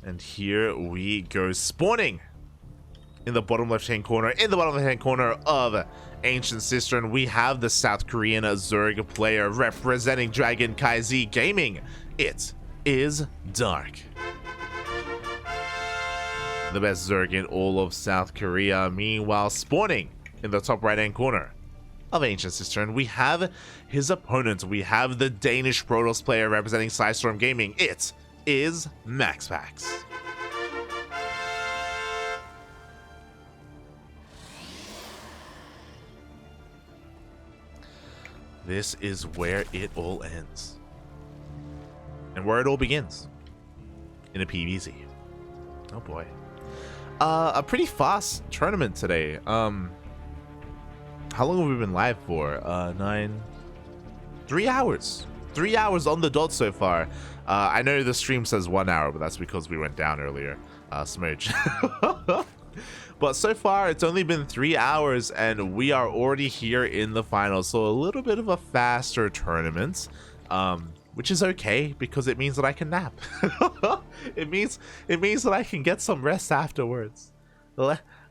And here we go, spawning in the bottom left-hand corner, of Ancient Cistern, we have the South Korean Zerg player representing Dragon KZ Gaming. It is Dark. The best Zerg in all of South Korea. Meanwhile, spawning in the top right-hand corner of Ancient Cistern, we have his opponent. We have the Danish Protoss player representing Storm Gaming. It is MaxPax. This is where it all ends. And where it all begins. In a PvZ. Oh boy. A pretty fast tournament today. How long have we been live for? 3 hours. 3 hours on the dot so far. I know the stream says 1 hour, but that's because we went down earlier. Smooch. But so far, it's only been 3 hours, and we are already here in the finals. So a little bit of a faster tournament, which is okay because it means that I can nap. it means that I can get some rest afterwards.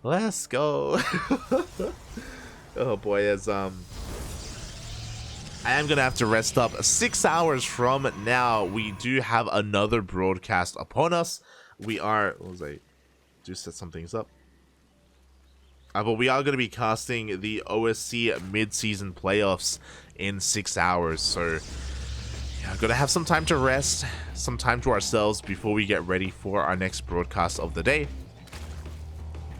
Let's go. Oh boy, as I am gonna have to rest up. 6 hours from now, we do have another broadcast upon us. We are, what was I? Do set some things up. But we are going to be casting the OSC mid-season playoffs in 6 hours. So, yeah, going to have some time to rest, some time to ourselves before we get ready for our next broadcast of the day.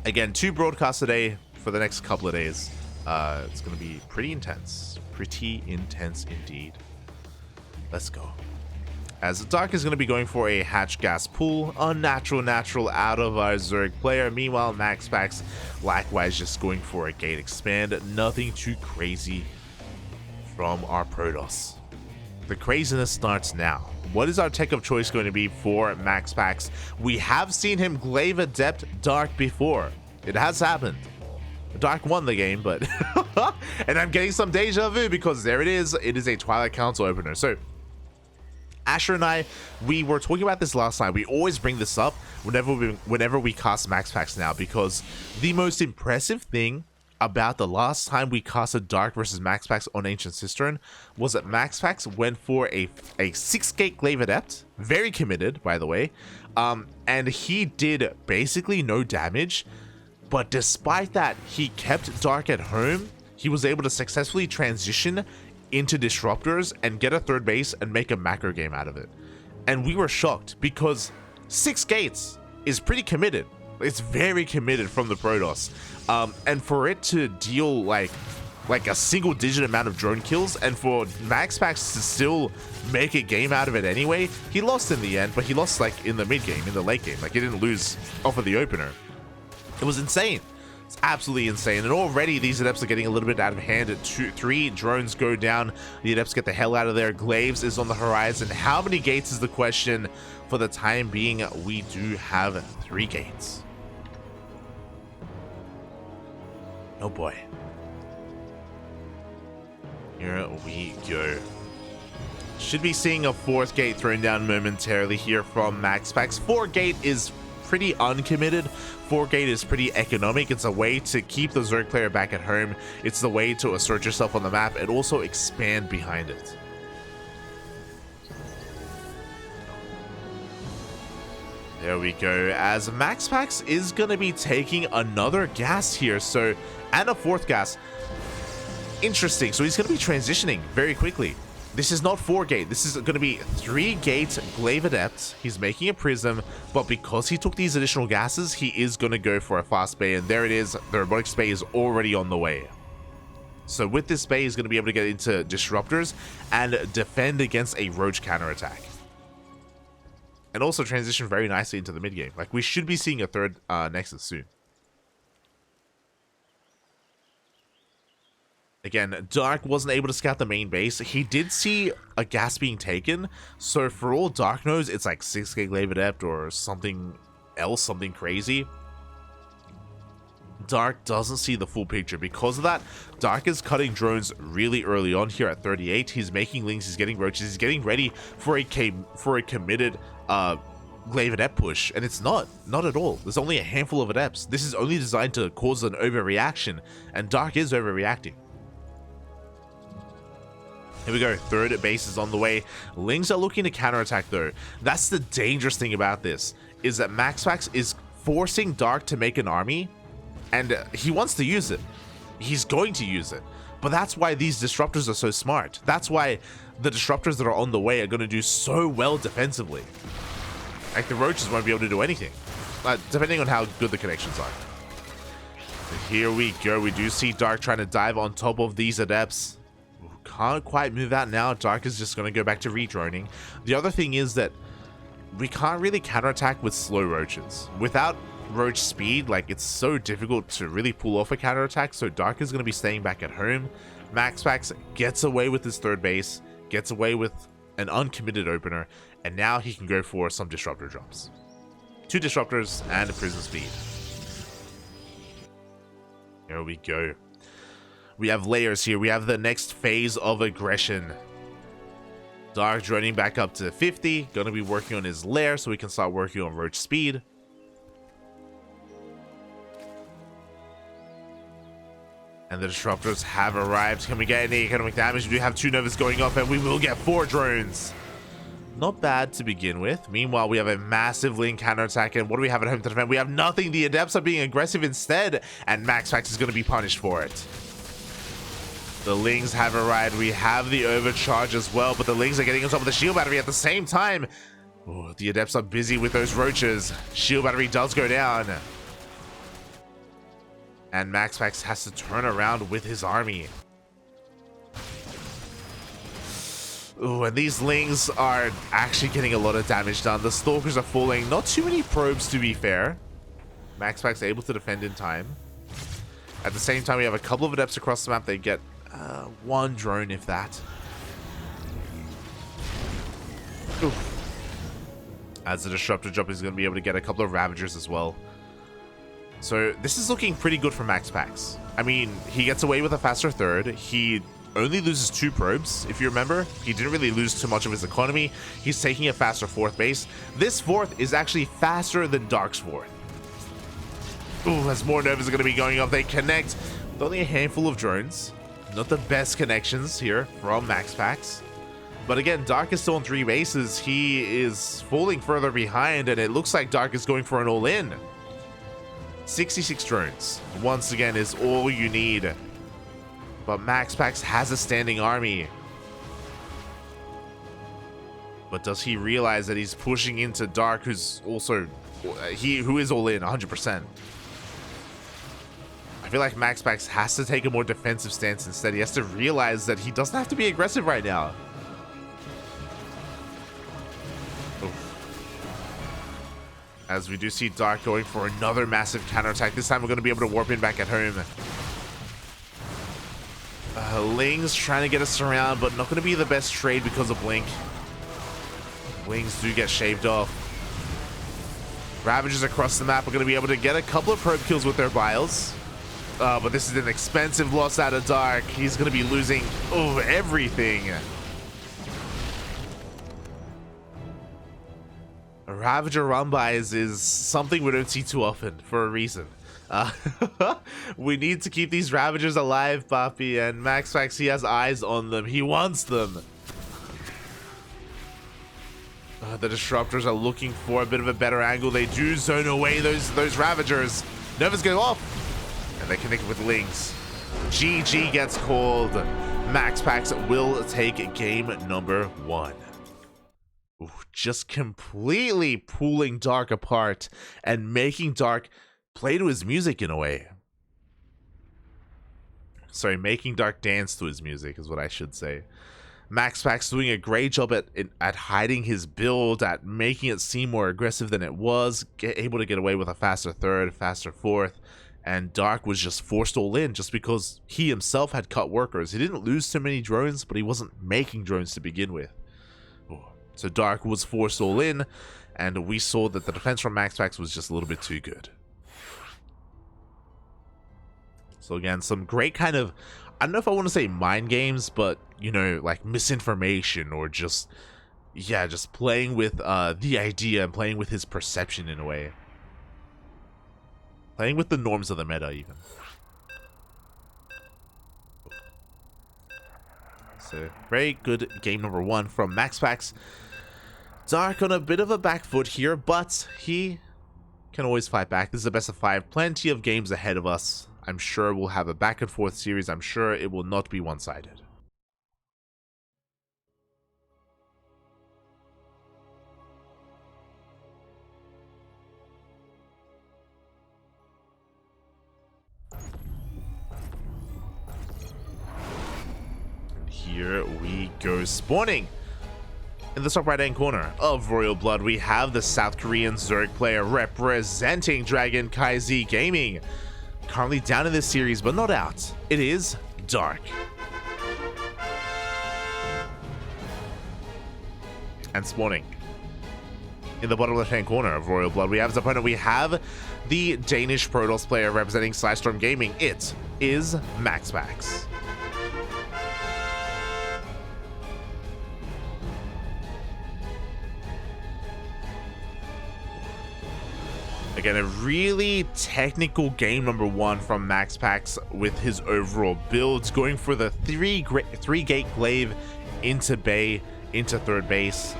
Again, 2 broadcasts a day for the next couple of days. It's going to be pretty intense. Pretty intense indeed. Let's go. As Dark is going to be going for a hatch gas pull, natural out of our Zerg player. Meanwhile, MaxPax likewise just going for a gate expand. Nothing too crazy from our Protoss. The craziness starts now. What is our tech of choice going to be for MaxPax? We have seen him glaive adept Dark before. It has happened. Dark won the game, but... and I'm getting some deja vu because there it is. It is a Twilight Council opener. So... Asher and I, we were talking about this last time. We always bring this up whenever we cast MaxPax now, because the most impressive thing about the last time we casted Dark versus MaxPax on Ancient Cistern was that MaxPax went for a 6-gate glaive adept, very committed by the way, and he did basically no damage, but despite that, he kept Dark at home. He was able to successfully transition into disruptors and get a third base and make a macro game out of it. And we were shocked because 6 gates is pretty committed. It's very committed from the Protoss. And for it to deal like a single digit amount of drone kills, and for MaxPax to still make a game out of it anyway, he lost in the end, but he lost like in the mid game, in the late game. Like he didn't lose off of the opener. It was insane. It's absolutely insane, and already these adepts are getting a little bit out of hand. 3 drones go down. The adepts get the hell out of there. Glaives is on the horizon. How many gates is the question? For the time being, we do have 3 gates. Oh boy. Here we go. Should be seeing a 4th gate thrown down momentarily here from MaxPax. 4 gate is pretty uncommitted. 4 gate is pretty economic. It's a way to keep the Zerg player back at home. It's the way to assert yourself on the map and also expand behind it. There we go, as MaxPax is going to be taking another gas here, so, and a 4th gas. Interesting, so he's going to be transitioning very quickly. This is not 4 gate, this is going to be 3 gate glaive adept. He's making a prism, but because he took these additional gases, he is going to go for a fast bay, and there it is. The robotics bay is already on the way. So with this bay, he's going to be able to get into disruptors and defend against a roach counterattack. And also transition very nicely into the mid game. Like, we should be seeing a 3rd Nexus soon. Again, Dark wasn't able to scout the main base. He did see a gas being taken, so for all Dark knows, it's like 6k glaive adept or something else, something crazy. Dark doesn't see the full picture. Because of that, Dark is cutting drones really early on here at 38. He's making links, he's getting roaches, he's getting ready for a committed Glaive adept push, and it's not at all. There's only a handful of adepts. This is only designed to cause an overreaction, and Dark is overreacting. Here we go, third base is on the way. Lings are looking to counterattack though. That's the dangerous thing about this, is that MaxPax is forcing Dark to make an army, and he wants to use it. He's going to use it. But that's why these disruptors are so smart. That's why the disruptors that are on the way are going to do so well defensively. Like, the roaches won't be able to do anything, depending on how good the connections are. But here we go. We do see Dark trying to dive on top of these adepts. Can't quite move out now. Dark is just going to go back to redroning. The other thing is that we can't really counterattack with slow roaches. Without roach speed, like, it's so difficult to really pull off a counterattack, so Dark is going to be staying back at home. MaxPax gets away with his third base, gets away with an uncommitted opener, and now he can go for some disruptor drops. 2 disruptors and a prison speed. Here we go. We have layers here. We have the next phase of aggression. Dark droning back up to 50. Gonna be working on his lair so we can start working on roach speed. And the disruptors have arrived. Can we get any economic damage? We do have 2 novas going off, and we will get 4 drones. Not bad to begin with. Meanwhile, we have a massive Ling counterattack, and what do we have at home to defend? We have nothing. The adepts are being aggressive instead, and MaxPax is going to be punished for it. The Lings have arrived. We have the overcharge as well, but the Lings are getting on top of the shield battery at the same time. Oh, the adepts are busy with those roaches. Shield battery does go down. And MaxPax has to turn around with his army. Ooh, and these Lings are actually getting a lot of damage done. The Stalkers are falling. Not too many probes, to be fair. MaxPax able to defend in time. At the same time, we have a couple of adepts across the map. They get 1 drone, if that. Ooh. As the disruptor drop is going to be able to get a couple of Ravagers as well. So this is looking pretty good for MaxPax. I mean, he gets away with a faster third. He only loses 2 probes, if you remember. He didn't really lose too much of his economy. He's taking a faster 4th base. This 4th is actually faster than Dark's 4th. Ooh, as more novas are going to be going off, they connect with only a handful of drones. Not the best connections here from MaxPax. But again, Dark is still on 3 bases. He is falling further behind, and it looks like Dark is going for an all-in. 66 drones, once again, is all you need. But MaxPax has a standing army. But does he realize that he's pushing into Dark, who's also... who is all in, 100%. I feel like MaxPax has to take a more defensive stance instead. He has to realize that he doesn't have to be aggressive right now. As we do see Dark going for another massive counterattack. This time we're going to be able to warp in back at home. Ling's trying to get us around, but not going to be the best trade because of Blink. Lings do get shaved off. Ravagers across the map are going to be able to get a couple of probe kills with their biles. But this is an expensive loss out of Dark. He's going to be losing everything. Ravager run-bys is something we don't see too often for a reason. We need to keep these Ravagers alive, Papi, and MaxPax, he has eyes on them. He wants them. The Disruptors are looking for a bit of a better angle. They do zone away those Ravagers. Novas go off, and they connect with Lings. GG gets called. MaxPax will take game number 1. Ooh, just completely pulling Dark apart and making Dark play to his music in a way. Sorry, making Dark dance to his music is what I should say. MaxPax doing a great job at hiding his build, at making it seem more aggressive than it was, able to get away with a faster 3rd, faster 4th, and Dark was just forced all in just because he himself had cut workers. He didn't lose too many drones, but he wasn't making drones to begin with. So Dark was forced all in, and we saw that the defense from MaxPax was just a little bit too good. So again, some great kind of, I don't know if I want to say mind games, but, you know, like misinformation or just, yeah, just playing with the idea and playing with his perception in a way. Playing with the norms of the meta, even. So, very good game number 1 from MaxPax. Dark on a bit of a back foot here, but he can always fight back. This is a best of 5. Plenty of games ahead of us. I'm sure we'll have a back and forth series. I'm sure it will not be one-sided. Here we go. Spawning in the top right hand corner of Royal Blood, we have the South Korean Zurich player representing CranKy Z Gaming. Currently down in this series, but not out. It is Dark. And spawning in the bottom left hand corner of Royal Blood, we have his opponent. We have the Danish Protoss player representing Storm Gaming. It is MaxPax. Again, a really technical game number 1 from MaxPax with his overall builds, going for the 3-gate glaive into bay, into third base.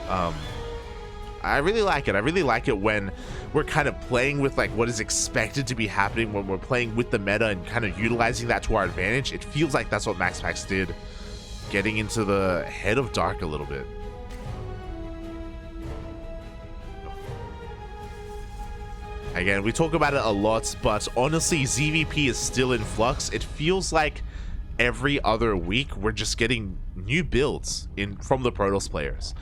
I really like it. I really like it when we're kind of playing with like what is expected to be happening, when we're playing with the meta and kind of utilizing that to our advantage. It feels like that's what MaxPax did, getting into the head of Dark a little bit. Again, we talk about it a lot, but honestly, ZvP is still in flux. It feels like every other week we're just getting new builds from the Protoss players.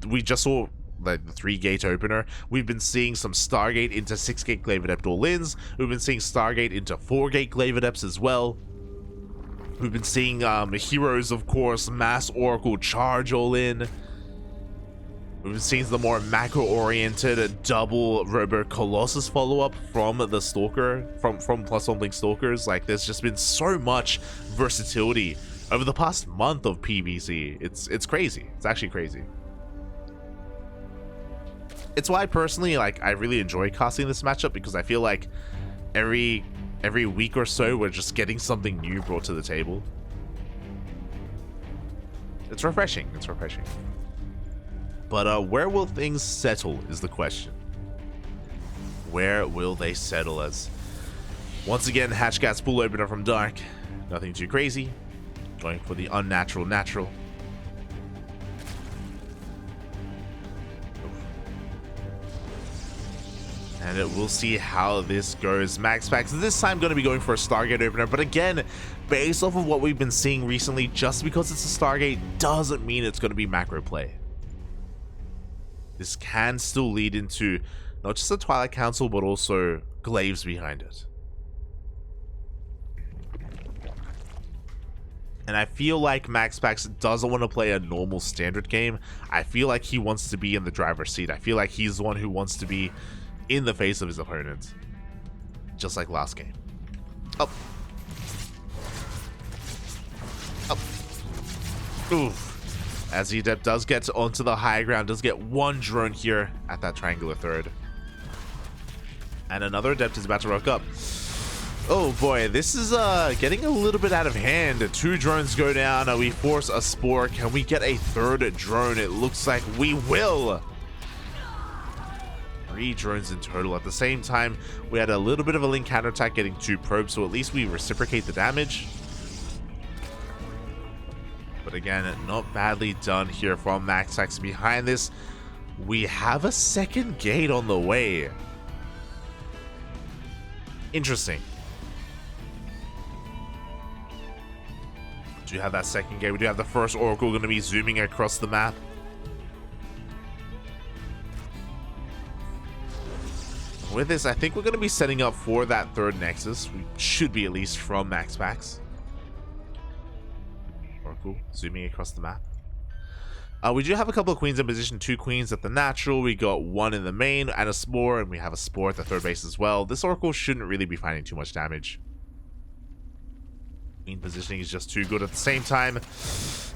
We just saw like the 3-gate opener. We've been seeing some Stargate into 6-gate Glaive Adept all-ins. We've been seeing Stargate into 4-gate Glaive Adepts as well. We've been seeing Heroes, of course, Mass Oracle Charge all-in. We've seen the more macro-oriented double Robo Colossus follow-up from the Stalker, from +1 Blink Stalkers. Like, there's just been so much versatility over the past month of PvZ. It's crazy. It's actually crazy. It's why personally, like, I really enjoy casting this matchup, because I feel like every week or so we're just getting something new brought to the table. It's refreshing. It's refreshing. But where will things settle is the question. Where will they settle as? Once again, Hatchcat's full opener from Dark. Nothing too crazy. Going for the unnatural natural. And we'll see how this goes. MaxPax this time going to be going for a Stargate opener, but again, based off of what we've been seeing recently, just because it's a Stargate doesn't mean it's going to be macro play. This can still lead into not just the Twilight Council, but also glaives behind it. And I feel like MaxPax doesn't want to play a normal standard game. I feel like he wants to be in the driver's seat. I feel like he's the one who wants to be in the face of his opponent. Just like last game. Up. Up. Oof. As the Adept does get onto the high ground, does get one drone here at that triangular third. And another Adept is about to rock up. Oh boy, this is getting a little bit out of hand. 2 drones go down. We force a Spore. Can we get a third drone? It looks like we will. 3 drones in total. At the same time, we had a little bit of a link counterattack getting 2 probes, so at least we reciprocate the damage. But again, not badly done here from MaxPax. Behind this, we have a second gate on the way. Interesting. We do have that second gate. We do have the first Oracle going to be zooming across the map. With this, I think we're going to be setting up for that third Nexus. We should be, at least, from MaxPax. Oracle zooming across the map. We do have a couple of queens in position. 2 queens at the natural. We got 1 in the main and a Spore, and we have a Spore at the third base as well. This Oracle shouldn't really be finding too much damage. Queen positioning is just too good at the same time.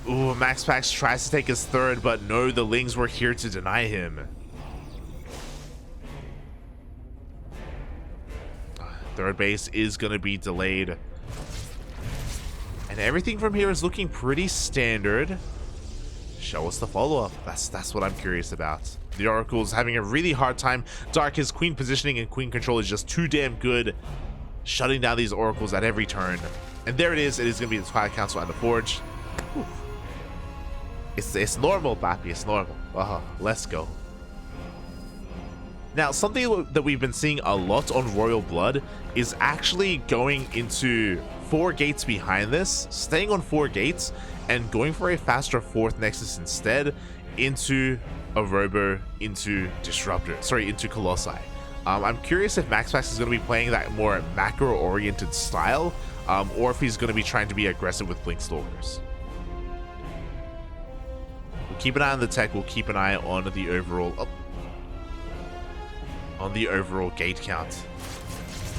Ooh, MaxPax tries to take his third, but no, the Lings were here to deny him. Third base is going to be delayed. And everything from here is looking pretty standard. Show us the follow-up. That's what I'm curious about. The Oracle's having a really hard time. Dark, his queen positioning and queen control is just too damn good, shutting down these Oracles at every turn. And there it is. It is going to be the Twilight Council and the Forge. Whew. It's normal, Papi. It's normal. Let's go. Now, something that we've been seeing a lot on Royal Blood is actually going into 4 gates behind this, staying on 4 gates, and going for a faster 4th Nexus instead into a Robo, into Disruptor, into Colossi. I'm curious if MaxPax is going to be playing that more macro-oriented style, or if he's going to be trying to be aggressive with Blink Stalkers. We'll keep an eye on the tech, we'll keep an eye on the overall... on the overall gate count.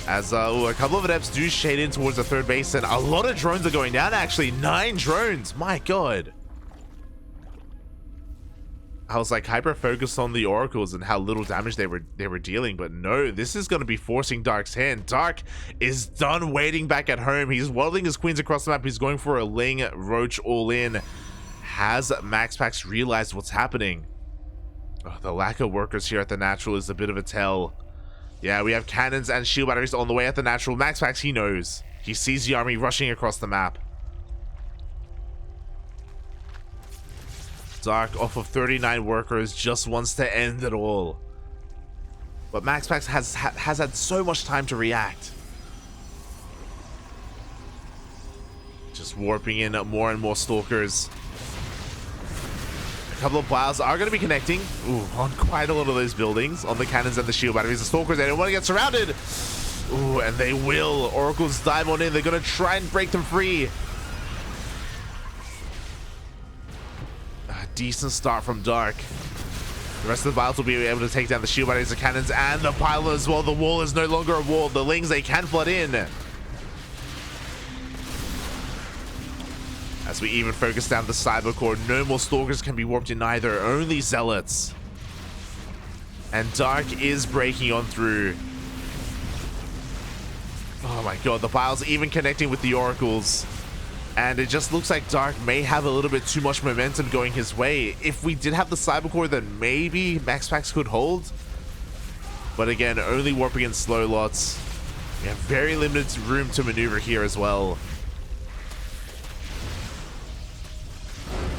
As a couple of adepts do shade in towards the third base, and a lot of drones are going down, actually. 9 drones, my god. I was like hyper focused on the Oracles and how little damage they were dealing, but no, this is going to be forcing Dark's hand. Dark is done waiting back at home. He's waddling his queens across the map. He's going for a Ling Roach all in. Has MaxPax realized what's happening? Oh, the lack of workers here at the natural is a bit of a tell. Yeah, we have cannons and shield batteries on the way at the natural. MaxPax, he knows. He sees the army rushing across the map. Dark, off of 39 workers, just wants to end it all. But MaxPax has had so much time to react. Just warping in more and more stalkers. A couple of piles are going to be connecting on quite a lot of those buildings, on the cannons and the shield batteries. The stalkers, they don't want to get surrounded. Ooh, and they will. Oracles dive on in. They're going to try and break them free. A decent start from Dark. The rest of the piles will be able to take down the shield batteries, the cannons, and the pile as well. The wall is no longer a wall. The Lings, they can flood in. As we even focus down the cyber core, no more stalkers can be warped in either, only zealots. And Dark is breaking on through. Oh my god, the piles even connecting with the Oracles. And it just looks like Dark may have a little bit too much momentum going his way. If we did have the cyber core, then maybe MaxPax could hold. But again, only warping in slow lots. We have very limited room to maneuver here as well.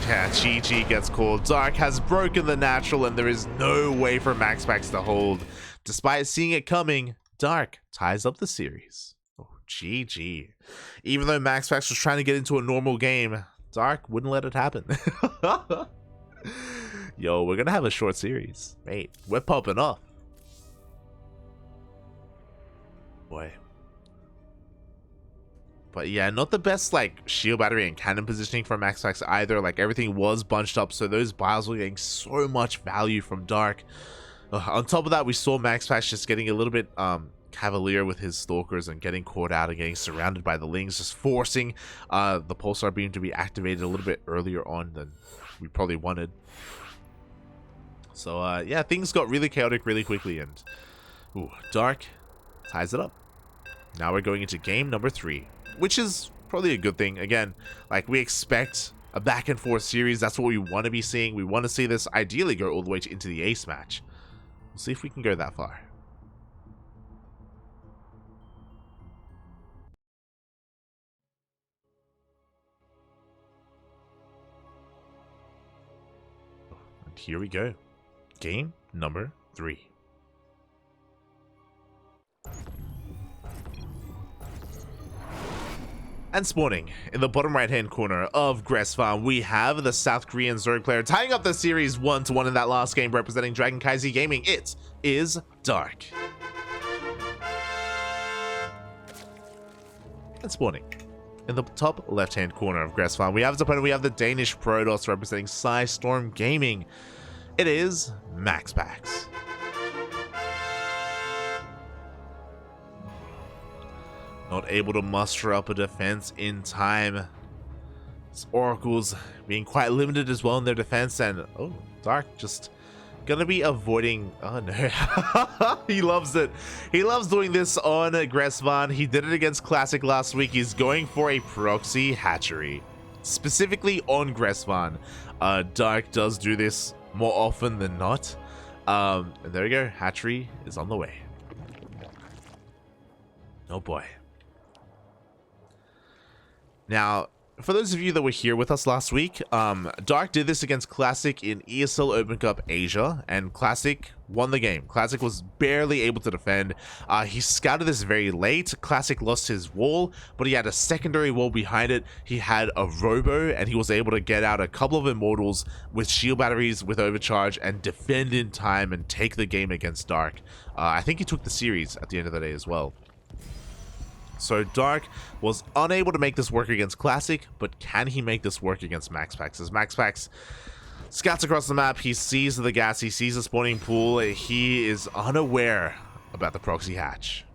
Yeah, GG gets called. Dark has broken the natural, and there is no way for MaxPax to hold. Despite seeing it coming, Dark ties up the series. Oh, GG. Even though MaxPax was trying to get into a normal game, Dark wouldn't let it happen. Yo, we're gonna have a short series. Mate, we're popping off. Boy. But yeah, not the best like shield battery and cannon positioning for MaxPax either. Like everything was bunched up, so those biles were getting so much value from Dark. On top of that, we saw MaxPax just getting a little bit cavalier with his stalkers and getting caught out and getting surrounded by the Lings, just forcing the pulsar beam to be activated a little bit earlier on than we probably wanted. So yeah, things got really chaotic really quickly, and Dark ties it up. Now we're going into game number 3. Which is probably a good thing. Again, like we expect a back and forth series. That's what we want to be seeing. We want to see this ideally go all the way into the ace match. We'll see if we can go that far. And here we go. Game number 3. And spawning in the bottom right hand corner of Gress Farm, we have the South Korean Zerg player tying up the series 1-1 in that last game, representing CranKy Gaming. It is Dark. And spawning in the top left hand corner of Gress Farm, we have his opponent. We have the Danish Protoss representing Psystorm Gaming. It is MaxPax. Not able to muster up a defense in time. Oracles being quite limited as well in their defense, and oh, Dark just gonna be avoiding. Oh no. He loves it. He loves doing this on Gressvan. He did it against Classic last week. He's going for a proxy hatchery, specifically on Gressvan. Dark does do this more often than not. And there we go, hatchery is on the way. Oh boy. Now, for those of you that were here with us last week, Dark did this against Classic in ESL Open Cup Asia, and Classic won the game. Classic was barely able to defend. He scouted this very late. Classic lost his wall, but he had a secondary wall behind it. He had a robo, and he was able to get out a couple of immortals with shield batteries with overcharge and defend in time and take the game against Dark. I think he took the series at the end of the day as well. So Dark was unable to make this work against Classic, but can he make this work against MaxPax? As MaxPax scouts across the map, he sees the gas, he sees the spawning pool, he is unaware about the proxy hatch.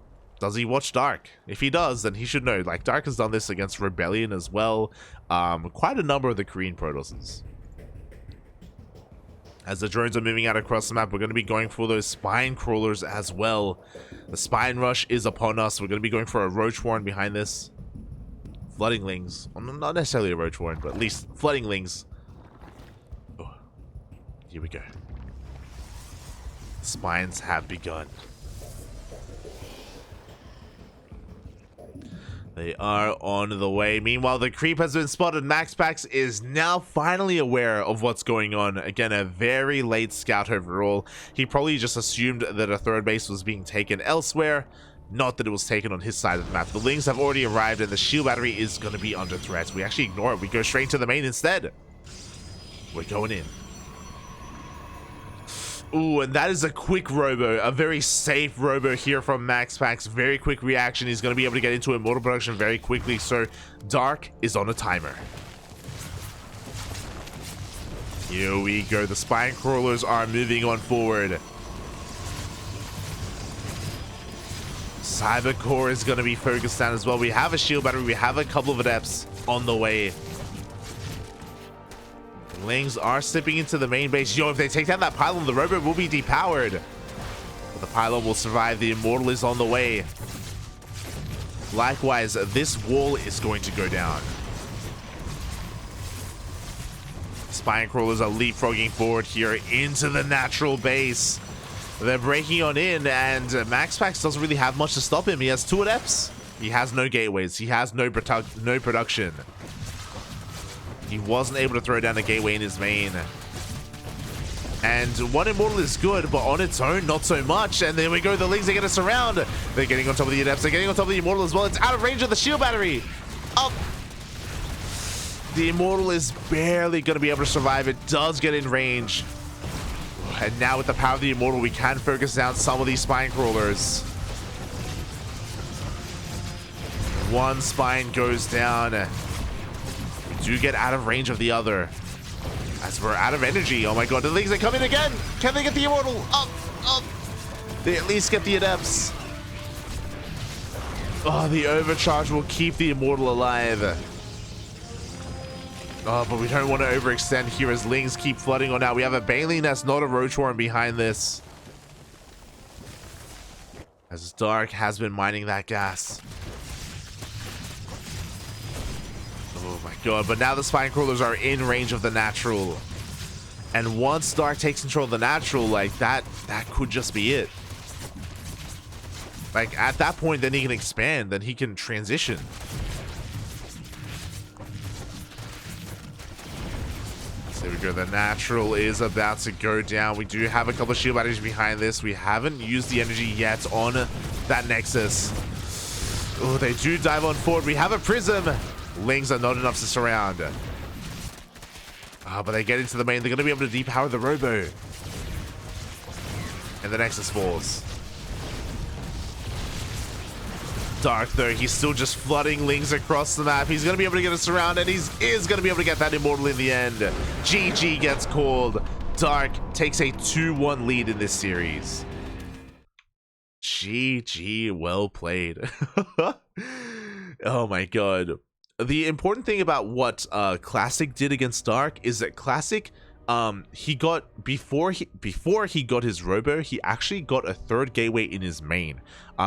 Does he watch Dark? If he does, then he should know. Like, Dark has done this against Rebellion as well. Quite a number of the Korean Protosses. As the drones are moving out across the map, we're going to be going for those spine crawlers as well. The spine rush is upon us. We're going to be going for a roach warren behind this. Flooding lings. Well, not necessarily a roach warren, but at least flooding lings. Oh, here we go. Spines have begun. They are on the way. Meanwhile, the creep has been spotted. MaxPax is now finally aware of what's going on. Again, a very late scout overall. He probably just assumed that a third base was being taken elsewhere. Not that it was taken on his side of the map. The Lings have already arrived, and the shield battery is going to be under threat. We actually ignore it. We go straight to the main instead. We're going in. Ooh, and that is a quick robo, a very safe robo here from MaxPax. Very quick reaction. He's going to be able to get into immortal production very quickly, so Dark is on a timer. Here we go. The spine crawlers are moving on forward. Cybercore is going to be focused down as well. We have a shield battery. We have a couple of adepts on the way. Lings are slipping into the main base. Yo, if they take down that pylon, the robot will be depowered. But the pylon will survive. The immortal is on the way. Likewise, this wall is going to go down. Spine crawlers are leapfrogging forward here into the natural base. They're breaking on in, and MaxPax doesn't really have much to stop him. He has 2 adepts. He has no gateways. He has no production. He wasn't able to throw down a gateway in his main. And 1 immortal is good, but on its own, not so much. And there we go. The Lings are going to surround. They're getting on top of the adepts. They're getting on top of the immortal as well. It's out of range of the shield battery. Up. The immortal is barely going to be able to survive. It does get in range. And now with the power of the immortal, we can focus down some of these spine crawlers. 1 spine goes down. We do get out of range of the other. As we're out of energy. Oh my god, the Lings are coming again. Can they get the immortal? Up, up. They at least get the adepts. Oh, the overcharge will keep the immortal alive. Oh, but we don't want to overextend here as Lings keep flooding on out. We have a Baleen that's not a roach warren behind this. As Dark has been mining that gas. Oh my god, but now the spine crawlers are in range of the natural. And once Dark takes control of the natural, like that could just be it. Like at that point, then he can expand, then he can transition. There we go. The natural is about to go down. We do have a couple of shield batteries behind this. We haven't used the energy yet on that Nexus. Oh, they do dive on forward. We have a prism. Lings are not enough to surround. But they get into the main. They're going to be able to depower the robo. And the Nexus falls. Dark, though, he's still just flooding Lings across the map. He's going to be able to get us around, and he is going to be able to get that immortal in the end. GG gets called. Dark takes a 2-1 lead in this series. GG, well played. Oh my god. the important thing about what Classic did against Dark is that Classic, he got before he got his robo, he actually got a third gateway in his main,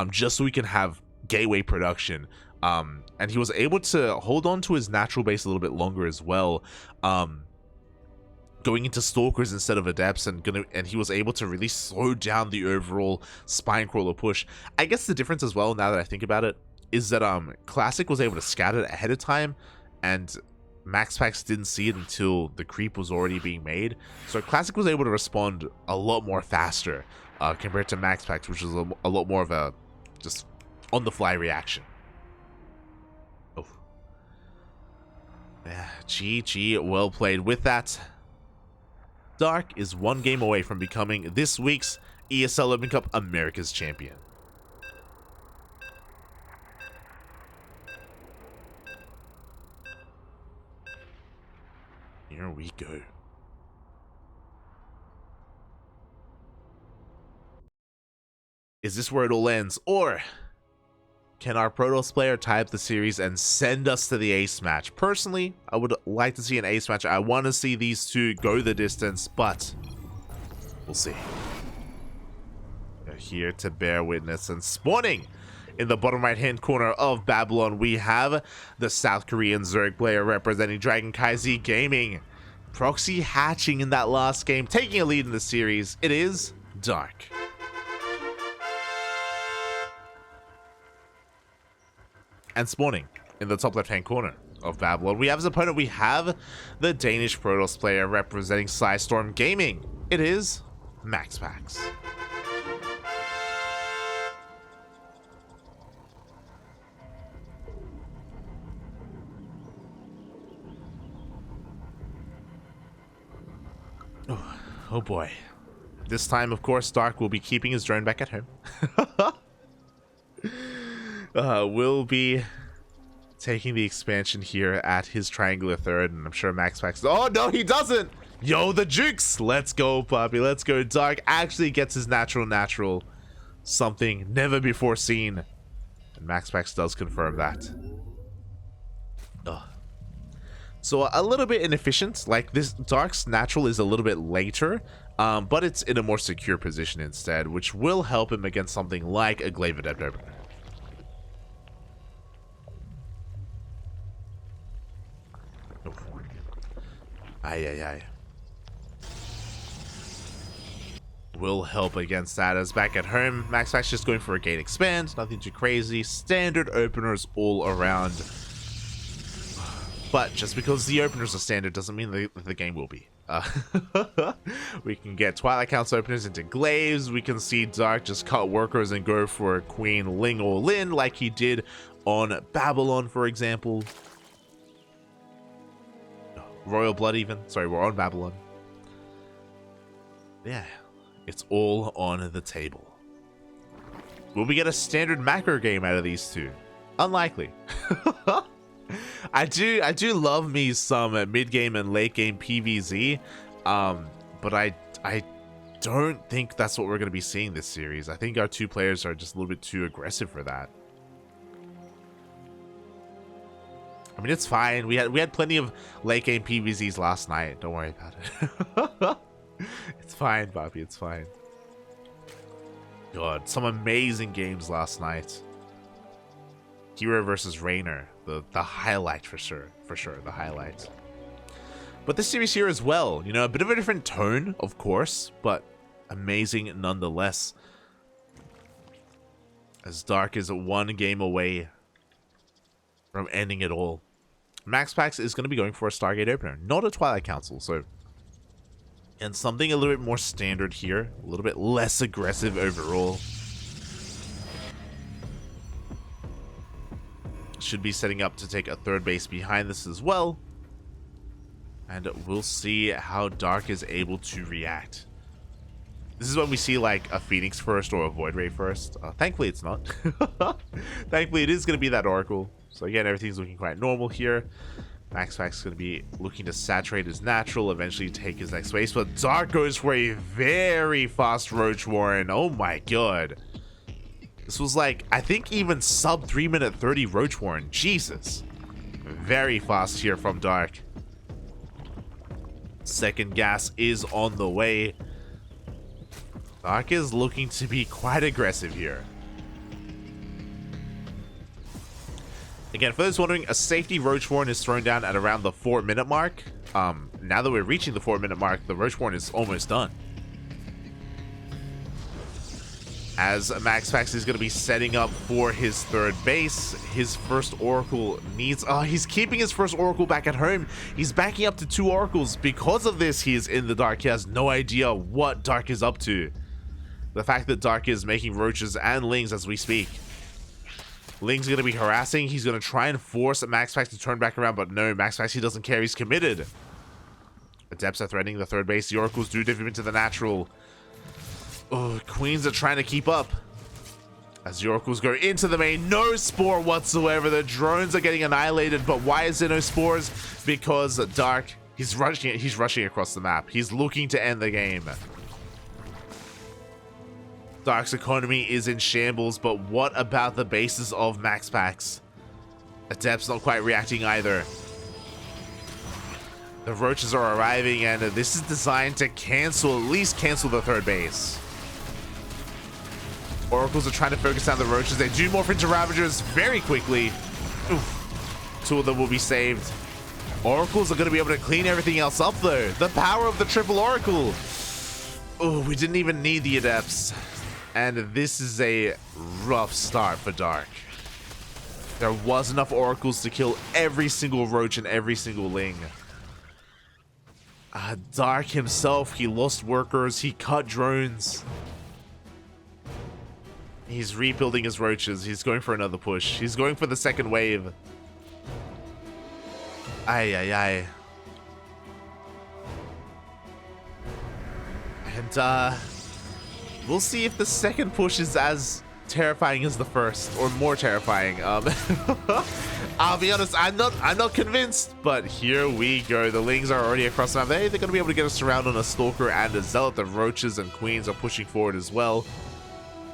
just so he can have gateway production. And he was able to hold on to his natural base a little bit longer as well, going into Stalkers instead of Adepts, and he was able to really slow down the overall Spinecrawler push. I guess the difference as well, now that I think about it, is that Classic was able to scout it ahead of time, and MaxPax didn't see it until the creep was already being made. So Classic was able to respond a lot more faster compared to MaxPax, which was a lot more of a just on-the-fly reaction. Oh. Yeah, GG, well played. With that, Dark is one game away from becoming this week's ESL Open Cup Americas champion. Here we go. Is this where it all ends, or can our Protoss player tie up the series and send us to the ace match? Personally, I would like to see an ace match. I want to see these two go the distance, but we'll see. They're here to bear witness, and spawning in the bottom right hand corner of Babylon, we have the South Korean Zurich player representing CranKy Z Gaming. Proxy hatching in that last game, taking a lead in the series. It is Dark. And spawning in the top left hand corner of Babylon, we have as opponent, we have the Danish Protoss player representing Storm Gaming. It is MaxPax. Oh boy. This time, of course, Dark will be keeping his drone back at home. Will be taking the expansion here at his triangular third, and I'm sure MaxPax... Oh, no, he doesn't! Yo, the jukes! Let's go, puppy. Let's go. Dark actually gets his natural. Something never before seen. And MaxPax does confirm that. Ugh. So a little bit inefficient. Like, this Dark's natural is a little bit later, but it's in a more secure position instead, which will help him against something like a Glaive Adept opener. Aye. Will help against that, as back at home, MaxPax just going for a gate expand, nothing too crazy, standard openers all around. But just because the openers are standard doesn't mean the game will be. We can get Twilight Council openers into Glaives. We can see Dark just cut workers and go for a Queen Ling or Lin like he did on Babylon, for example. Royal Blood even. Sorry, we're on Babylon. Yeah, it's all on the table. Will we get a standard macro game out of these two? Unlikely. I do love me some mid game and late game PvZ, but I don't think that's what we're going to be seeing this series. I think our two players are just a little bit too aggressive for that. I mean, it's fine. We had plenty of late game PvZs last night. Don't worry about it. It's fine, Bobby. It's fine. God, some amazing games last night. Hero versus Raynor, the highlight for sure, the highlight. But this series here as well, you know, a bit of a different tone, of course, but amazing nonetheless. As Dark is one game away from ending it all. MaxPax is going to be going for a Stargate opener, not a Twilight Council, so... And something a little bit more standard here, a little bit less aggressive overall. Should be setting up to take a third base behind this as well. And we'll see how Dark is able to react. This is when we see like a Phoenix first or a Void Ray first. Thankfully it's not. Thankfully it is going to be that Oracle. So again, everything's looking quite normal here. MaxPax is going to be looking to saturate his natural, eventually take his next base. But Dark goes for a very fast Roach Warren. Oh my god. This was like, I think even sub 3 minute 30 Roach Warren. Jesus. very fast here from Dark. Second gas is on the way. Dark is looking to be quite aggressive here. Again, for those wondering, a safety Roach Warren is thrown down at around the 4-minute mark. Now that we're reaching the 4-minute mark, the Roach Warren is almost done. As MaxPax is going to be setting up for his third base, his first Oracle needs... Oh, he's keeping his first Oracle back at home. He's backing up to 2 Oracles. Because of this, he is in the Dark. He has no idea what Dark is up to. The fact that Dark is making Roaches and Lings as we speak. Ling's going to be harassing. He's going to try and force MaxPax to turn back around, but no, MaxPax, he doesn't care. He's committed. Adepts are threatening the third base. The Oracles do dip him into the natural. Oh, Queens are trying to keep up. As the Oracles go into the main, no Spore whatsoever. The drones are getting annihilated, but why is there no Spores? Because Dark, he's rushing across the map. He's looking to end the game. Dark's economy is in shambles, but what about the bases of MaxPax? Adept's not quite reacting either. The Roaches are arriving, and this is designed to at least cancel the third base. Oracles are trying to focus on the Roaches. They do morph into Ravagers very quickly. Oof. 2 of them will be saved. Oracles are going to be able to clean everything else up, though. The power of the triple Oracle. Oh, we didn't even need the Adepts. And this is a rough start for Dark. There was enough Oracles to kill every single Roach and every single Ling. Dark himself, he lost workers, he cut drones. He's rebuilding his Roaches. He's going for another push. He's going for the second wave. Ay. And, we'll see if the second push is as terrifying as the first, or more terrifying. I'll be honest, I'm not convinced, but here we go. The Lings are already across the map. They're going to be able to get us around on a Stalker and a Zealot. The Roaches and Queens are pushing forward as well.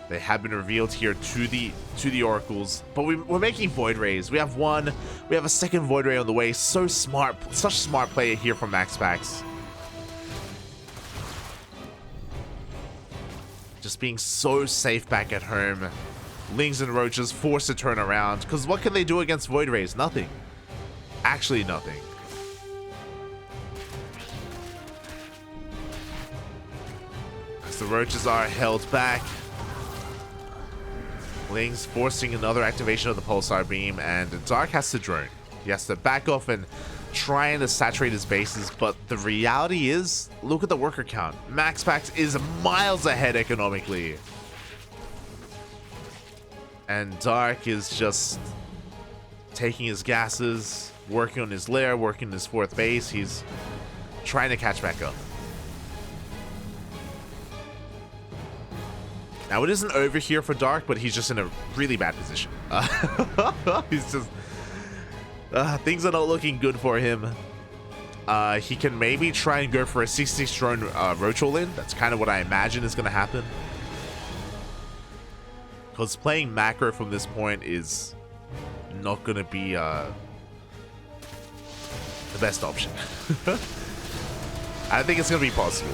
They have been revealed here to the Oracles, but we're making Void Rays. We have a second Void Ray on the way. So smart, such smart play here from MaxPax. Just being so safe back at home. Lings and Roaches forced to turn around, because what can they do against Void Rays? Nothing. Actually nothing. As the Roaches are held back. Lings forcing another activation of the Pulsar Beam, and Dark has to drone. He has to back off and trying to saturate his bases, but the reality is, look at the worker count. MaxPax is miles ahead economically. And Dark is just taking his gases, working on his lair, working his fourth base. He's trying to catch back up. Now, it isn't over here for Dark, but he's just in a really bad position. He's just... things are not looking good for him. He can maybe try and go for a 6-6 drone Roach all in. That's kind of what I imagine is going to happen. Because playing macro from this point is not going to be the best option. I don't think it's going to be possible.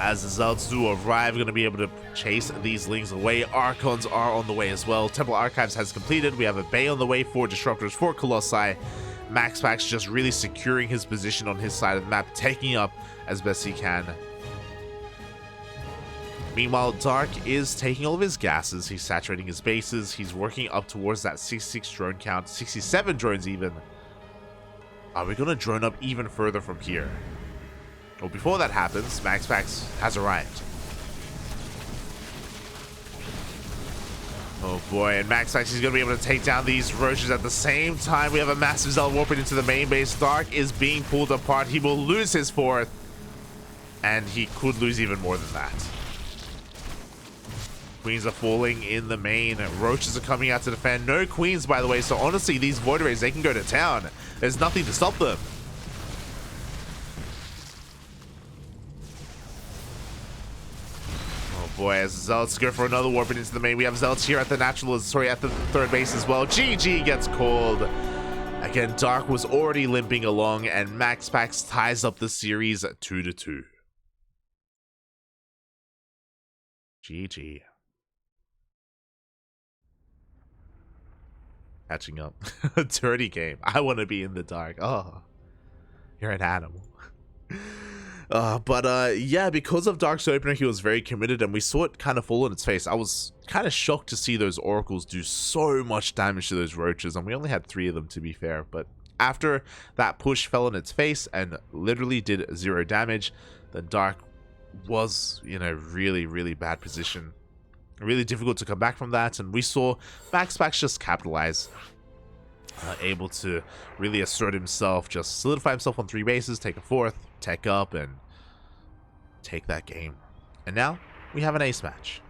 As the Zealots do arrive, going to be able to chase these Lings away. Archons are on the way as well. Temple Archives has completed. We have a Bay on the way for Disruptors, for Colossi. MaxPax just really securing his position on his side of the map, taking up as best he can. Meanwhile, Dark is taking all of his gases. He's saturating his bases. He's working up towards that 66 drone count, 67 drones even. Are we going to drone up even further from here? Well, before that happens, MaxPax has arrived. Oh boy, and MaxPax is going to be able to take down these Roaches at the same time. We have a massive Zealot warping into the main base. Dark is being pulled apart. He will lose his fourth, and he could lose even more than that. Queens are falling in the main. Roaches are coming out to defend. No Queens, by the way, so honestly, these Void Rays, they can go to town. There's nothing to stop them. boy, as Zealots go for another warp into the main. We have Zealots here at the at the third base as well. GG gets called. Again, Dark was already limping along, and MaxPax ties up the series 2-2. GG. Catching up. A dirty game. I want to be in the dark. Oh, you're an animal. Yeah, because of Dark's opener, he was very committed, and we saw it kind of fall on its face. I was kind of shocked to see those oracles do so much damage to those roaches, and we only had 3 of them, to be fair. But after that push fell on its face and literally did 0 damage, then Dark was in a really, really bad position. Really difficult to come back from that, and we saw MaxPax just capitalize. Able to really assert himself, just solidify himself on 3 bases, take a 4th, tech up, and take that game. And now we have an ace match.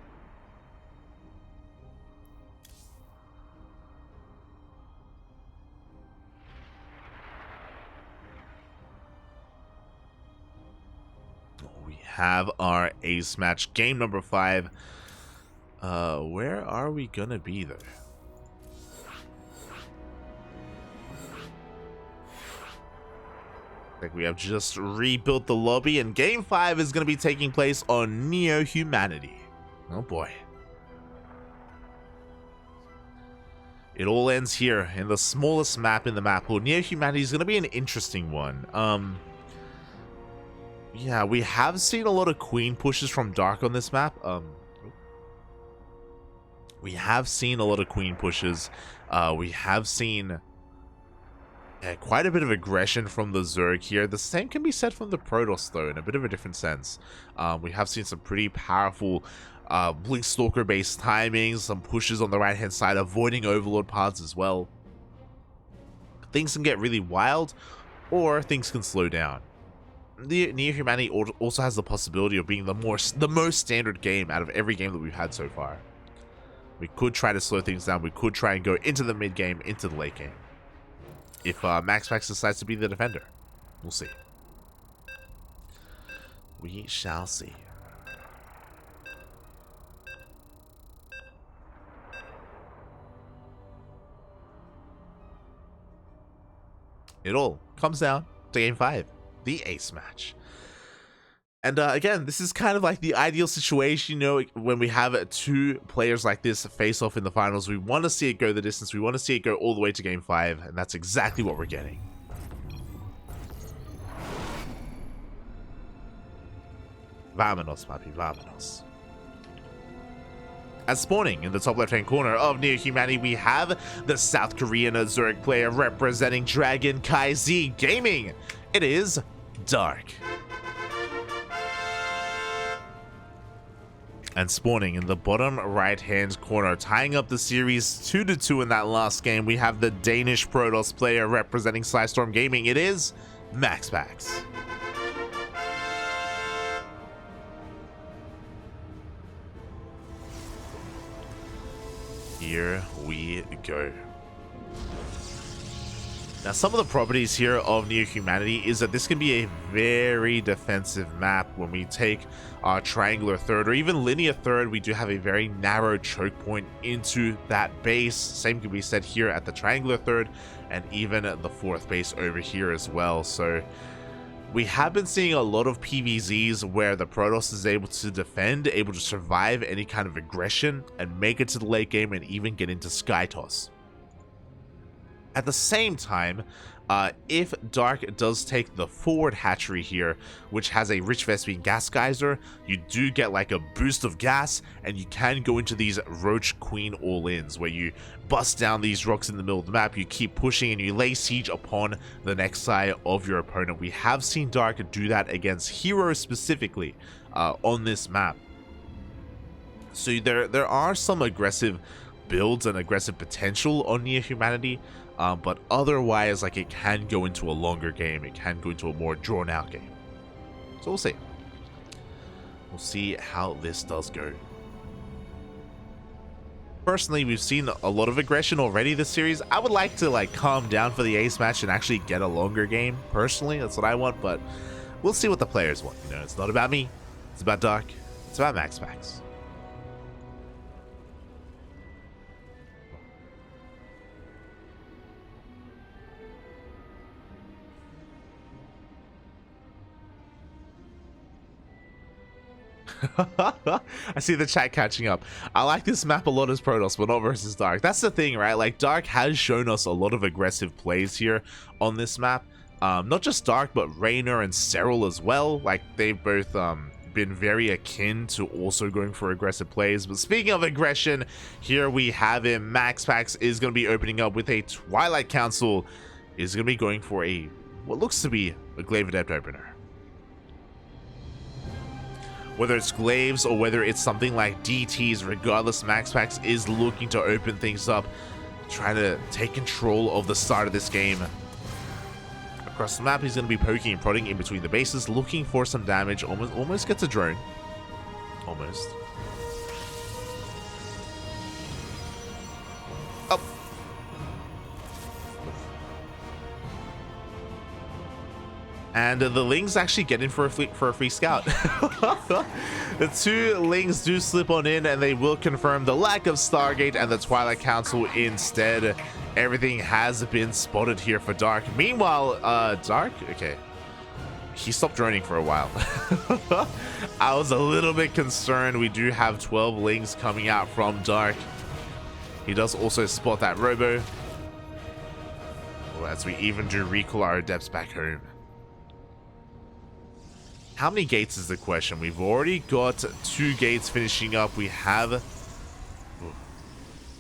We have our ace match, game number 5. Where are we gonna be though? Like, we have just rebuilt the lobby, and game 5 is going to be taking place on Neo Humanity. Oh boy. It all ends here in the smallest map in the map pool. Neo Humanity is going to be an interesting one. Yeah, we have seen a lot of queen pushes from Dark on this map. We have seen a lot of queen pushes. We have seen quite a bit of aggression from the Zerg here. The same can be said from the Protoss, though, in a bit of a different sense. We have seen some pretty powerful Blink Stalker-based timings, some pushes on the right-hand side, avoiding Overlord paths as well. Things can get really wild, or things can slow down. The Neo Humanity also has the possibility of being the most standard game out of every game that we've had so far. We could try to slow things down. We could try and go into the mid game, into the late game. If MaxPax decides to be the defender. We'll see. We shall see. It all comes down to game 5, the ace match. And again, this is kind of like the ideal situation, you know, when we have 2 players like this face off in the finals. We want to see it go the distance. We want to see it go all the way to game 5, and that's exactly what we're getting. Vámonos, papi, vámonos. As spawning in the top left-hand corner of Neo Humanity, we have the South Korean Zerg player representing CranKy Z Gaming. It is Dark. And spawning in the bottom right-hand corner, tying up the series 2-2 in that last game, we have the Danish Protoss player representing Storm Gaming. It is MaxPax. Here we go. Now, some of the properties here of Neo Humanity is that this can be a very defensive map. When we take our triangular third or even linear third, we do have a very narrow choke point into that base. Same can be said here at the triangular third and even the 4th base over here as well. So we have been seeing a lot of PvZs where the Protoss is able to defend, able to survive any kind of aggression and make it to the late game and even get into Sky Toss. At the same time, if Dark does take the forward hatchery here, which has a rich Vespene gas geyser, you do get like a boost of gas, and you can go into these Roach Queen all-ins, where you bust down these rocks in the middle of the map, you keep pushing, and you lay siege upon the next side of your opponent. We have seen Dark do that against heroes specifically on this map. So there are some aggressive builds and aggressive potential on Neo Humanity, but otherwise, like, it can go into a longer game. It can go into a more drawn out game. So we'll see. We'll see how this does go. Personally, we've seen a lot of aggression already this series. I would like to like calm down for the ace match and actually get a longer game. Personally, that's what I want, but we'll see what the players want. You know, it's not about me. It's about Dark. It's about MaxPax. I see the chat catching up. I like this map a lot as Protoss, but not versus Dark. That's the thing, right? Like, Dark has shown us a lot of aggressive plays here on this map. Not just Dark, but Raynor and Serral as well. Like, they've both been very akin to also going for aggressive plays. But speaking of aggression, here we have him. MaxPax is going to be opening up with a Twilight Council. Is going to be going for a what looks to be a Glaive Adept opener. Whether it's Glaives or whether it's something like DTs, regardless, MaxPax is looking to open things up, trying to take control of the start of this game. Across the map, he's going to be poking and prodding in between the bases, looking for some damage. Almost gets a drone. Almost. Up. And the Lings actually get in for a free scout. The two Lings do slip on in, and they will confirm the lack of Stargate and the Twilight Council instead. Everything has been spotted here for Dark. Meanwhile, Dark, okay, he stopped droning for a while. I was a little bit concerned. We do have 12 Lings coming out from Dark. He does also spot that Robo. As we even do recall our Adepts back home. How many gates is the question? We've already got 2 gates finishing up. We have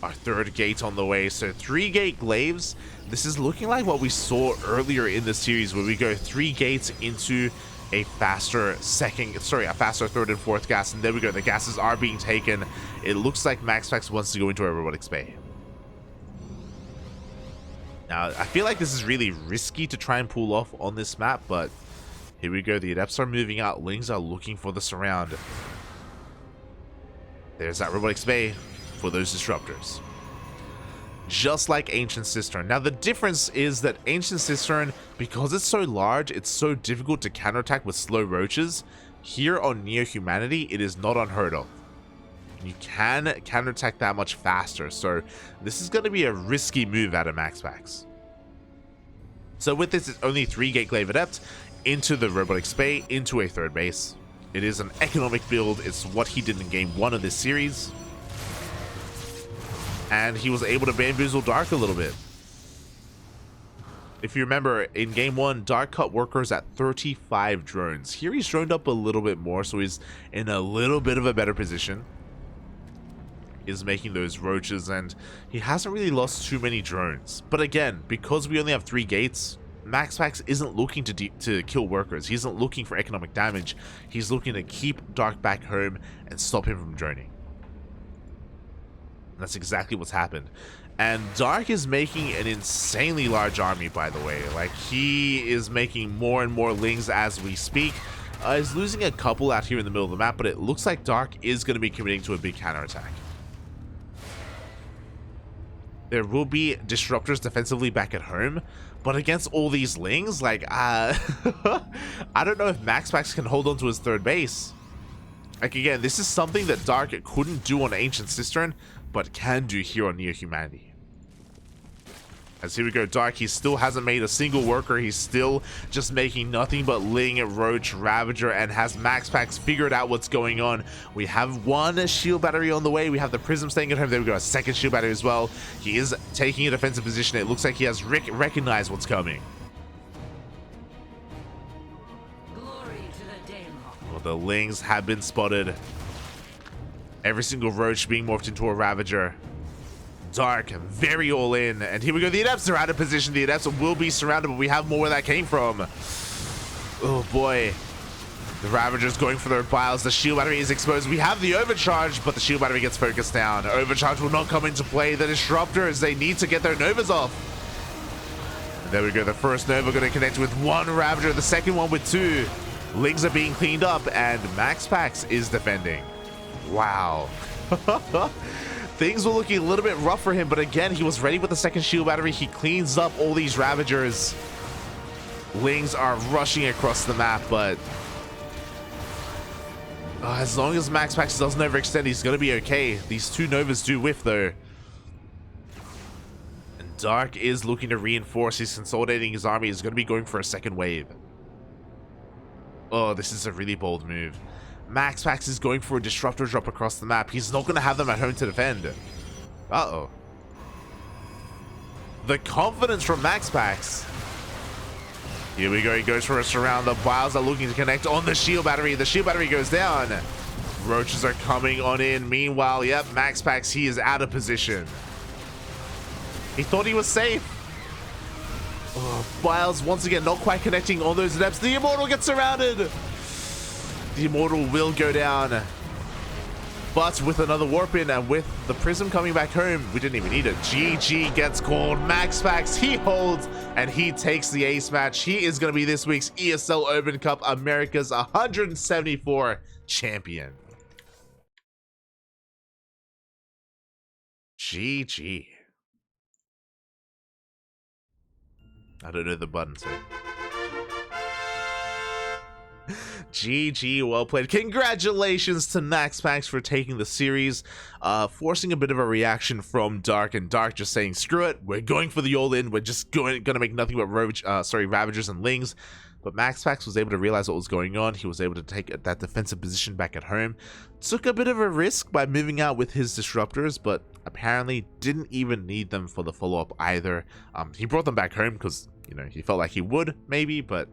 our 3rd gate on the way. So 3 gate Glaives. This is looking like what we saw earlier in the series, where we go 3 gates into a faster 3rd and 4th gas. And there we go. The gases are being taken. It looks like MaxPax wants to go into a Robotics Bay. Now, I feel like this is really risky to try and pull off on this map, but here we go. The Adepts are moving out. Lings are looking for the surround. There's that Robotics Bay for those disruptors. Just like Ancient Cistern. Now, the difference is that Ancient Cistern, because it's so large, it's so difficult to counterattack with slow roaches. Here on Neo Humanity, it is not unheard of. You can counterattack that much faster. So this is going to be a risky move out of MaxPax. So with this, it's only 3 Gate Glaive Adept into the Robotics Bay, into a 3rd base. It is an economic build. It's what he did in game 1 of this series. And he was able to bamboozle Dark a little bit. If you remember, in game 1, Dark cut workers at 35 drones. Here he's droned up a little bit more, so he's in a little bit of a better position. Is making those roaches, and he hasn't really lost too many drones. But again, because we only have 3 gates, MaxPax isn't looking to kill workers. He isn't looking for economic damage. He's looking to keep Dark back home and stop him from droning. And that's exactly what's happened. And Dark is making an insanely large army, by the way. Like, he is making more and more Lings as we speak. He's losing a couple out here in the middle of the map, but it looks like Dark is going to be committing to a big counterattack. There will be disruptors defensively back at home, but against all these Lings, like, I don't know if MaxPax can hold on to his 3rd base. Like, again, this is something that Dark couldn't do on Ancient Cistern, but can do here on Neo Humanity. As here we go, Dark, he still hasn't made a single worker. He's still just making nothing but Ling, Roach, Ravager, and has MaxPax figured out what's going on. We have 1 shield battery on the way. We have the Prism staying at home. There we go, a 2nd shield battery as well. He is taking a defensive position. It looks like he has recognized what's coming. Glory to the Daemon. Well, the Lings have been spotted. Every single Roach being morphed into a Ravager. Dark, very all in, and here we go. The Adepts are out of position. The Adepts will be surrounded, but we have more where that came from. Oh boy, the Ravagers going for their biles. The shield battery is exposed. We have the overcharge, but the shield battery gets focused down. Overcharge will not come into play. The disruptors, they need to get their Novas off. And there we go. The first Nova going to connect with 1 Ravager, the second one with 2. Lings are being cleaned up, and MaxPax is defending. Wow. Things were looking a little bit rough for him, but again, he was ready with the 2nd shield battery. He cleans up all these Ravagers. Lings are rushing across the map, but as long as MaxPax doesn't overextend, he's going to be okay. These 2 Novas do whiff, though. And Dark is looking to reinforce. He's consolidating his army. He's going to be going for a 2nd wave. Oh, this is a really bold move. MaxPax is going for a disruptor drop across the map. He's not going to have them at home to defend. Uh-oh. The confidence from MaxPax. Here we go. He goes for a surround. The Biles are looking to connect on the shield battery. The shield battery goes down. Roaches are coming on in. Meanwhile, yep, MaxPax, he is out of position. He thought he was safe. Oh, Biles once again not quite connecting on those depths. The Immortal gets surrounded. The Immortal will go down. But with another warp in and with the Prism coming back home, we didn't even need it. GG gets called. MaxPax, he holds and he takes the ace match. He is going to be this week's ESL Open Cup Americas 174 champion. GG. I don't know the button, so. GG, well played. Congratulations to MaxPax for taking the series, forcing a bit of a reaction from Dark, and Dark just saying, screw it, we're going for the all-in, we're just gonna make nothing but Ravagers and Lings. But MaxPax was able to realize what was going on. He was able to take that defensive position back at home. Took a bit of a risk by moving out with his disruptors, but apparently didn't even need them for the follow-up either. He brought them back home because, you know, he felt like he would, maybe, but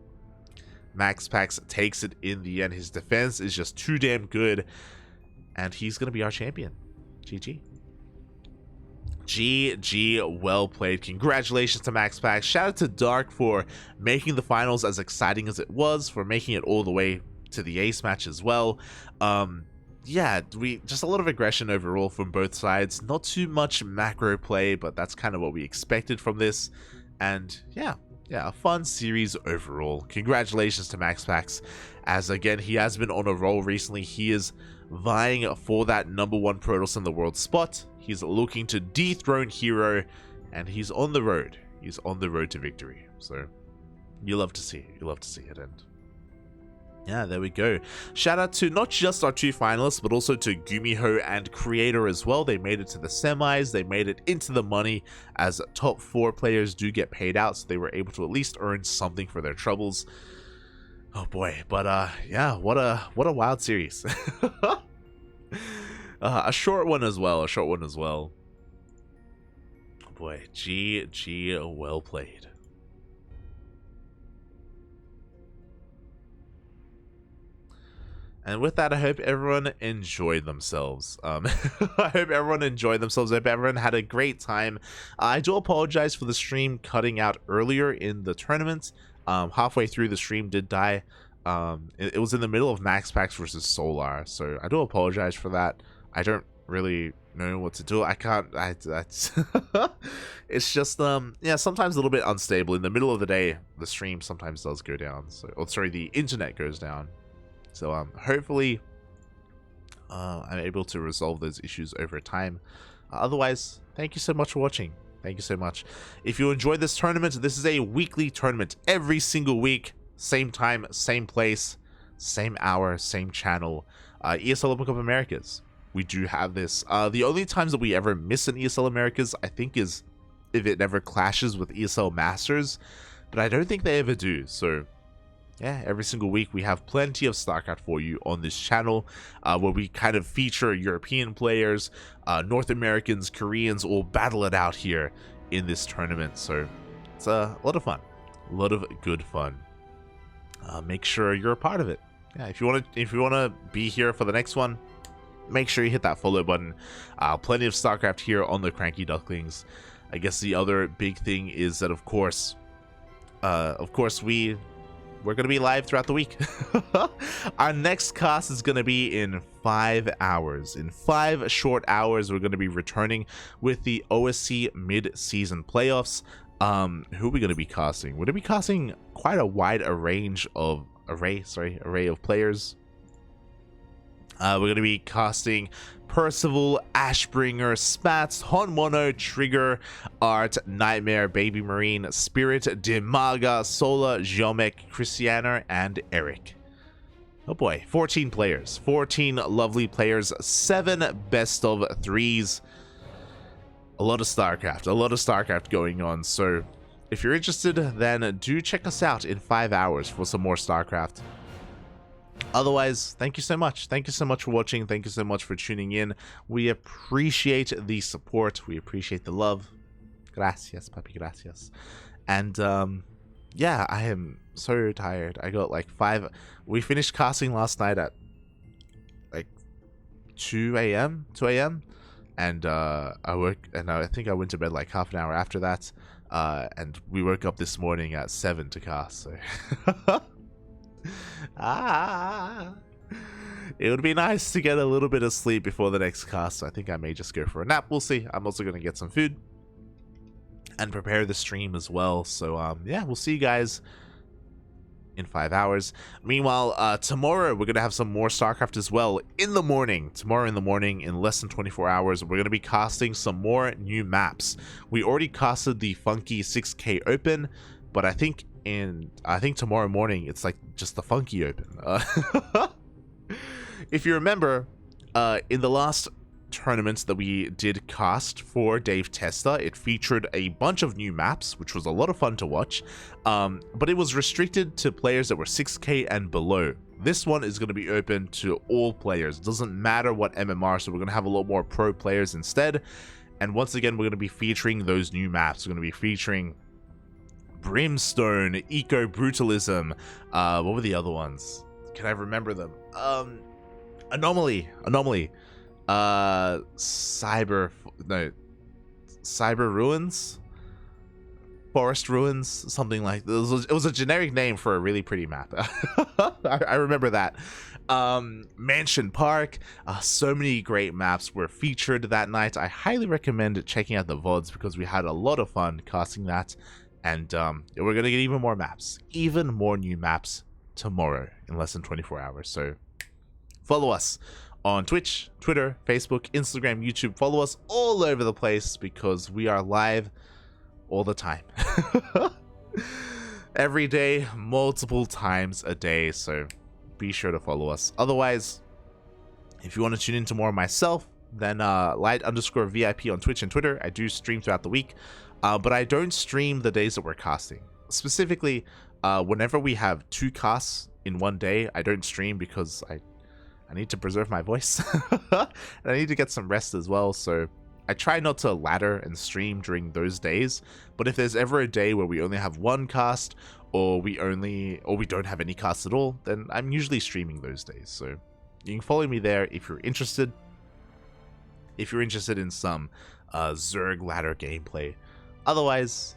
MaxPax takes it in the end. His defense is just too damn good, and he's going to be our champion. GG. GG, well played. Congratulations to MaxPax. Shout out to Dark for making the finals as exciting as it was, for making it all the way to the ace match as well. Yeah, just a lot of aggression overall from both sides. Not too much macro play, but that's kind of what we expected from this. And yeah, a fun series overall. Congratulations to MaxPax, as again, he has been on a roll recently. He is vying for that #1 Protoss in the world spot. He's looking to dethrone Hero, and he's on the road. He's on the road to victory. So you love to see it. You love to see it. And yeah, there we go. Shout out to not just our 2 finalists, but also to Gumiho and Creator as well. They made it to the semis. They made it into the money, as top 4 players do get paid out, so they were able to at least earn something for their troubles. Oh boy, but yeah, what a wild series. A short one as well. Oh boy, GG, well played. And with that, I hope everyone enjoyed themselves. I hope everyone enjoyed themselves. I hope everyone had a great time. I do apologize for the stream cutting out earlier in the tournament. Halfway through, the stream did die. It was in the middle of MaxPax versus Solar, so I do apologize for that. I don't really know what to do. I can't. It's just yeah, sometimes a little bit unstable. In the middle of the day, the stream sometimes does go down. So, oh, sorry, the internet goes down. So hopefully I'm able to resolve those issues over time. Otherwise, thank you so much for watching. Thank you so much. If you enjoyed this tournament, this is a weekly tournament every single week. Same time, same place, same hour, same channel. ESL Open Cup Americas. We do have this. The only times that we ever miss an ESL Americas, I think, is if it never clashes with ESL Masters. But I don't think they ever do. So yeah, every single week we have plenty of StarCraft for you on this channel, where we kind of feature European players, North Americans, Koreans, all battle it out here in this tournament. So it's a lot of fun, a lot of good fun. Make sure you're a part of it. Yeah, if you want to be here for the next one, make sure you hit that follow button. Plenty of StarCraft here on the CranKy Ducklings. I guess the other big thing is that, of course, we're going to be live throughout the week. Our next cast is going to be in 5 hours. In 5 short hours, we're going to be returning with the OSC mid-season playoffs. Who are we going to be casting? We're going to be casting quite a wide array of players. We're going to be casting Percival, Ashbringer, Spats, Honmono, Trigger, Art, Nightmare, Baby Marine, Spirit, Dimaga, Sola, Jomek, Christiana, and Eric. Oh boy, 14 players. 14 lovely players. 7 best of 3s. A lot of StarCraft going on. So if you're interested, then do check us out in 5 hours for some more StarCraft. Otherwise, thank you so much. Thank you so much for watching. Thank you so much for tuning in. We appreciate the support. We appreciate the love. Gracias, papi, gracias. And yeah, I am so tired. I got like 5. We finished casting last night at like 2 a.m. And I think I went to bed like half an hour after that. And we woke up this morning at 7 to cast. So it would be nice to get a little bit of sleep before the next cast. So I think I may just go for a nap. We'll see. I'm also going to get some food and prepare the stream as well. So yeah, we'll see you guys in 5 hours. Meanwhile, tomorrow we're gonna have some more StarCraft as well in the morning. Tomorrow in the morning, in less than 24 hours, we're gonna be casting some more new maps. We already casted the funky 6K Open, but I think tomorrow morning it's like just the funky Open. If you remember, in the last tournaments that we did cast for Dave Testa, it featured a bunch of new maps, which was a lot of fun to watch, but it was restricted to players that were 6K and below. This one is going to be open to all players. It doesn't matter what MMR, so we're going to have a lot more pro players instead. And once again, we're going to be featuring those new maps. We're going to be featuring Brimstone, Eco Brutalism, what were the other ones? Can I remember them? Anomaly, Cyber Ruins, Forest Ruins, something like this. It was a generic name for a really pretty map. I remember that. Mansion Park, so many great maps were featured that night. I highly recommend checking out the VODs because we had a lot of fun casting that, and we're gonna get even more maps, even more new maps tomorrow in less than 24 hours. So follow us on Twitch, Twitter, Facebook, Instagram, YouTube. Follow us all over the place because we are live all the time. Every day, multiple times a day. So be sure to follow us. Otherwise, if you want to tune into more of myself, then light_VIP on Twitch and Twitter. I do stream throughout the week, but I don't stream the days that we're casting. Specifically, whenever we have 2 casts in one day, I don't stream because I need to preserve my voice. And I need to get some rest as well, so I try not to ladder and stream during those days. But if there's ever a day where we only have 1 cast, or we don't have any casts at all, then I'm usually streaming those days. So you can follow me there if you're interested. If you're interested in some Zerg ladder gameplay. Otherwise,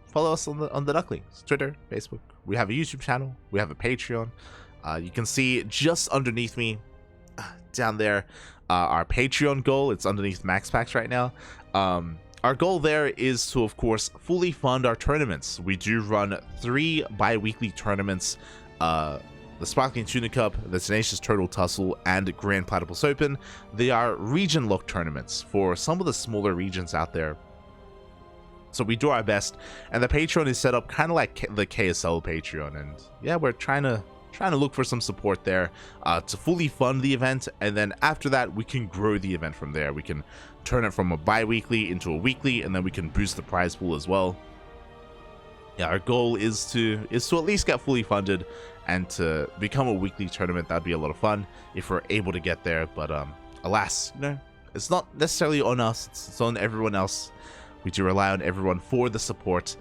follow us on the Ducklings, Twitter, Facebook. We have a YouTube channel. We have a Patreon. You can see just underneath me, down there, our Patreon goal. It's underneath MaxPax right now. Our goal there is to, of course, fully fund our tournaments. We do run 3 bi-weekly tournaments, the Sparkling Tuna Cup, the Tenacious Turtle Tussle, and Grand Platypus Open. They are region-locked tournaments for some of the smaller regions out there. So we do our best, and the Patreon is set up kind of like the KSL Patreon, and yeah, we're trying to look for some support there to fully fund the event, and then after that we can grow the event from there. We can turn it from a bi-weekly into a weekly, and then we can boost the prize pool as well. Yeah, our goal is to at least get fully funded and to become a weekly tournament. That'd be a lot of fun if we're able to get there, but alas, it's not necessarily on us, it's on everyone else. We do rely on everyone for the support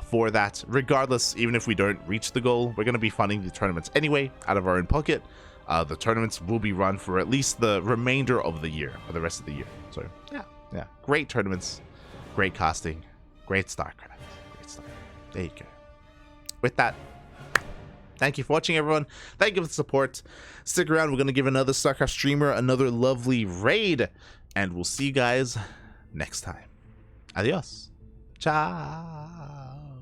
for that. Regardless, even if we don't reach the goal, we're going to be funding the tournaments anyway out of our own pocket. The tournaments will be run for at least the remainder of the year, or the rest of the year. So yeah, great tournaments, great casting, great StarCraft. There you go. With that, thank you for watching, everyone. Thank you for the support. Stick around. We're going to give another StarCraft streamer another lovely raid, and we'll see you guys next time. Adios. Ciao.